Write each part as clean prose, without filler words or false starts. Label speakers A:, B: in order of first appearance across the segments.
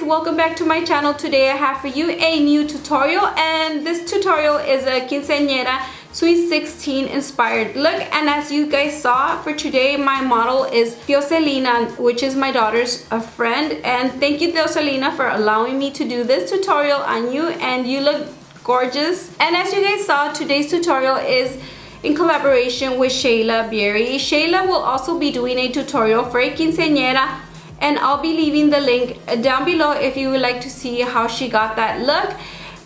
A: Welcome back to my channel. Today I have for you a new tutorial, and this tutorial is a quinceañera Sweet 16 inspired look. And as you guys saw, for today my model is Dioselina, which is my daughter's friend. And thank you, Dioselina, for allowing me to do this tutorial on you, and you look gorgeous. And as you guys saw, today's tutorial is in collaboration with Sheilabere. Sheila will also be doing a tutorial for a quinceañera, and I'll be leaving the link down below if you would like to see how she got that look.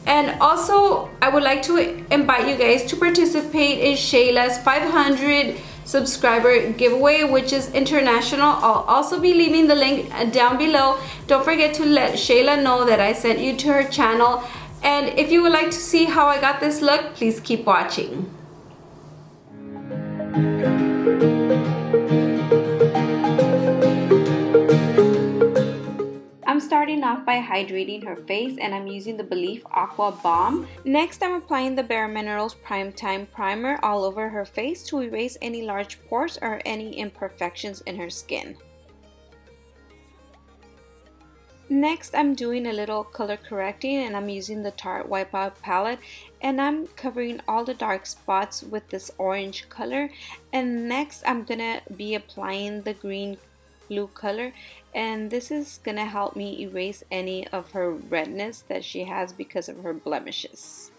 A: And also, I would like to invite you guys to participate in Sheila's 500 subscriber giveaway, which is international. I'll also be leaving the link down below. Don't forget to let Sheila know that I sent you to her channel. And if you would like to see how I got this look, please keep watching. I'm starting off by hydrating her face, and I'm using the Belief Aqua Balm. Next, I'm applying the Bare Minerals Prime Time Primer all over her face to erase any large pores or any imperfections in her skin. Next, I'm doing a little color correcting, and I'm using the Tarte Wipeout palette, and I'm covering all the dark spots with this orange color. And next, I'm gonna be applying the green blue color, and this is gonna help me erase any of her redness that she has because of her blemishes.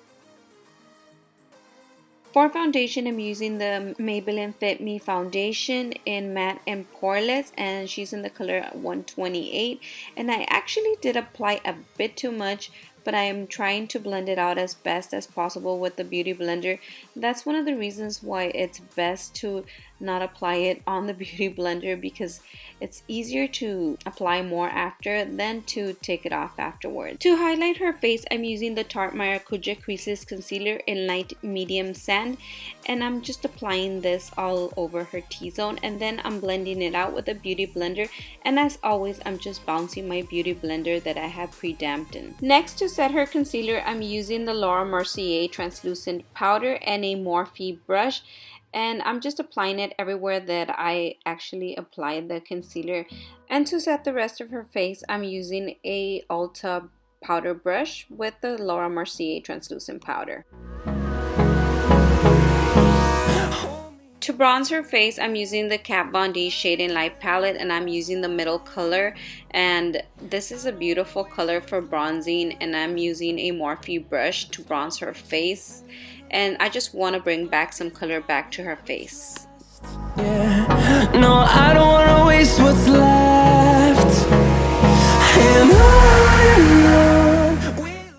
A: For foundation, I'm using the Maybelline Fit Me foundation in matte and poreless, and she's in the color 128. And I actually did apply a bit too much, but I am trying to blend it out as best as possible with the Beauty Blender. That's one of the reasons why it's best to not apply it on the Beauty Blender, because it's easier to apply more after than to take it off afterward. To highlight her face, I'm using the Tarte Maracuja Creaseless Concealer in light medium sand, and I'm just applying this all over her T-zone, and then I'm blending it out with a Beauty Blender. And as always, I'm just bouncing my Beauty Blender that I have pre-dampened. Next, to set her concealer, I'm using the Mercier Transluscent Powder and a Morphe brush, and I'm just applying it everywhere that I actually applied the concealer. And to set the rest of her face, I'm using a Ulta powder brush with the Mercier Translucent Powder. To bronze her face, I'm using the Kat Von D Shade and Light palette, and I'm using the middle color, and this is a beautiful color for bronzing, and I'm using a Morphe brush to bronze her face, and I just want to bring back some color back to her face. Yeah. No, I don't want to waste what's left.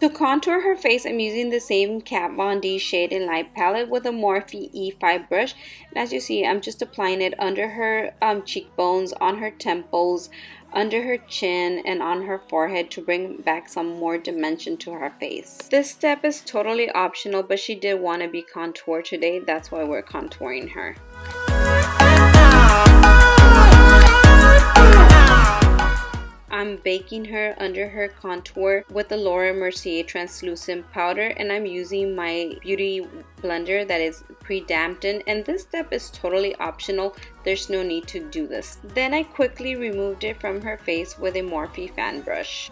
A: To contour her face, I'm using the same Kat Von D Shade and Light palette with a Morphe E5 brush. And as you see, I'm just applying it under her cheekbones, on her temples, under her chin, and on her forehead to bring back some more dimension to her face. This step is totally optional, but she did want to be contoured today. That's why we're contouring her. I'm baking her under her contour with the Mercier Translucent Powder, and I'm using my Beauty Blender that is pre-dampened, and this step is totally optional. There's no need to do this. Then I quickly removed it from her face with a Morphe fan brush.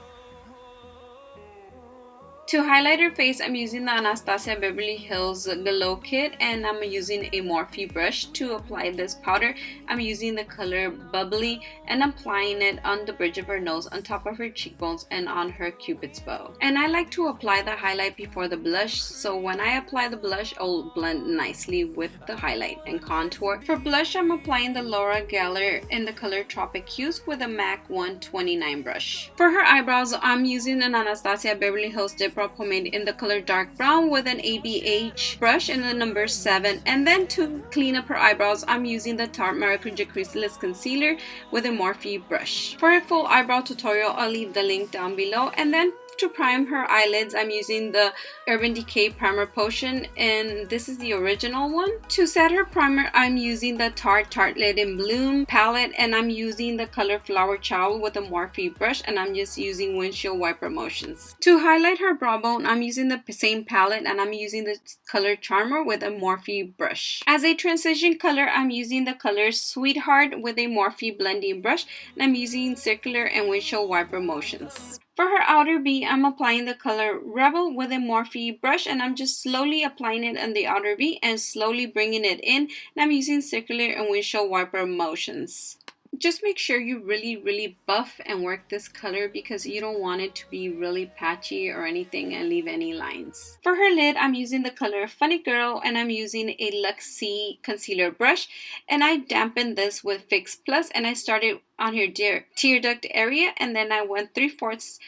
A: To highlight her face, I'm using the Anastasia Beverly Hills Glow Kit, and I'm using a Morphe brush to apply this powder. I'm using the color Bubbly, and applying it on the bridge of her nose, on top of her cheekbones, and on her Cupid's bow. And I like to apply the highlight before the blush, so when I apply the blush, it'll blend nicely with the highlight and contour. For blush, I'm applying the Laura Geller in the color Tropic Hues with a MAC 129 brush. For her eyebrows, I'm using an Anastasia Beverly Hills DIPBROW pomade in the color dark brown with an ABH brush in the number 7. And then to clean up her eyebrows, I'm using the Tarte Maracuja Creaseless Concealer with a Morphe brush. For a full eyebrow tutorial, I'll leave the link down below. And then To prime her eyelids, I'm using the Urbandecay Primer Potion, and this is the original one. To set her primer, I'm using the Tarte Tartelette in Bloom palette, and I'm using the color Flower Child with a Morphe brush, and I'm just using windshield wiper motions. To highlight her brow bone, I'm using the same palette, and I'm using the color Charmer with a Morphe brush. As a transition color, I'm using the color Sweetheart with a Morphe blending brush, and I'm using circular and windshield wiper motions. For her outer V, I'm applying the color Rebel with a Morphe brush, and I'm just slowly applying it on the outer V and slowly bringing it in, and I'm using circular and windshield wiper motions. Just make sure you really buff and work this color because you don't want it to be really patchy or anything and leave any lines. For her lid, I'm using the color Funny Girl, and I'm using a Luxie concealer brush, and I dampened this with Fix Plus, and I started on her tear duct area, and then I went 3/4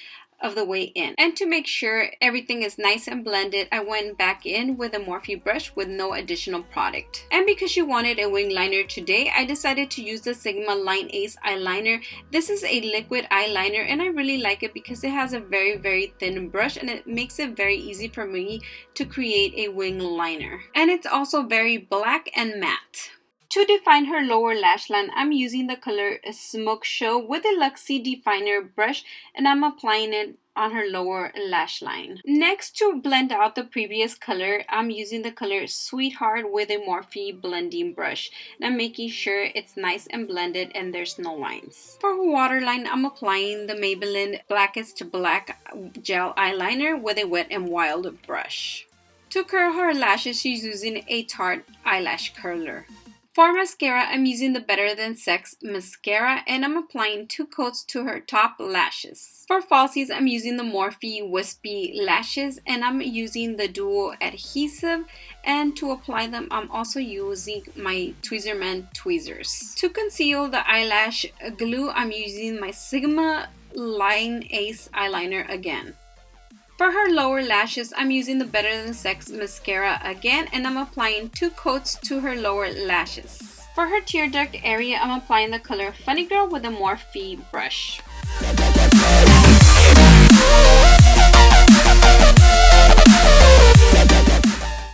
A: of the way in. And to make sure everything is nice and blended, I went back in with a Morphe brush with no additional product. And because she wanted a wing liner today, I decided to use the Sigma Line Ace eyeliner. This is a liquid eyeliner, and I really like it because it has a very thin brush, and it makes it very easy for me to create a wing liner. And it's also very black and matte. To define her lower lash line, I'm using the color Smoke Show with a Luxie definer brush, and I'm applying it on her lower lash line. Next, to blend out the previous color, I'm using the color Sweetheart with a Morphe blending brush, and I'm making sure it's nice and blended and there's no lines. For her waterline, I'm applying the Maybelline Blackest Black Gel Eyeliner with a Wet n Wild brush. To curl her lashes, she's using a Tarte eyelash curler. For mascara, I'm using the Better Than Sex mascara, and I'm applying 2 coats to her top lashes. For falsies, I'm using the Morphe Wispy lashes, and I'm using the dual adhesive, and to apply them, I'm also using my Tweezerman tweezers. To conceal the eyelash glue, I'm using my Sigma Line Ace eyeliner again. For her lower lashes, I'm using the Better Than Sex mascara again, and I'm applying 2 coats to her lower lashes. For her tear duct area, I'm applying the color Funny Girl with a Morphe brush.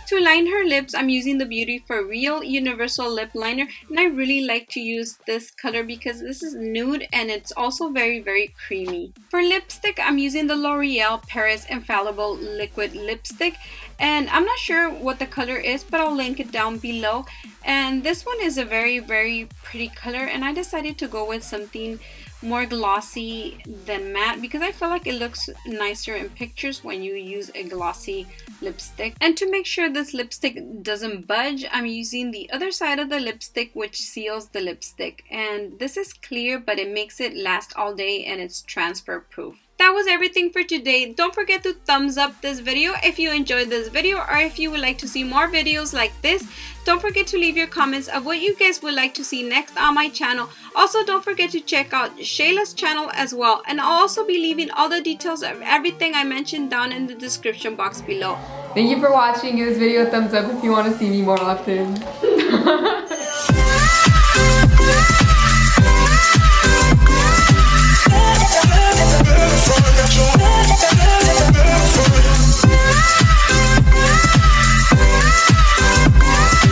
A: To line her lips, I'm using the Beauty For Real Universal Lip Liner, and I really like to use this color because this is nude and it's also very creamy. For lipstick, I'm using the L'Oreal Paris Infallible Liquid Lipstick, and I'm not sure what the color is, but I'll link it down below. And this one is a very pretty color, and I decided to go with something more glossy than matte because I feel like it looks nicer in pictures when you use a glossy lipstick. And to make sure this lipstick doesn't budge, I'm using the other side of the lipstick, which seals the lipstick. And this is clear, but it makes it last all day, and it's transfer proof. That was everything for today. Don't forget to thumbs up this video if you enjoyed this video, or if you would like to see more videos like this. Don't forget to leave your comments of what you guys would like to see next on my channel. Also, don't forget to check out Sheila's channel as well, and I'll also be leaving all the details of everything I mentioned down in the description box below.
B: Thank you for watching. Give this video a thumbs up if you want to see me more often.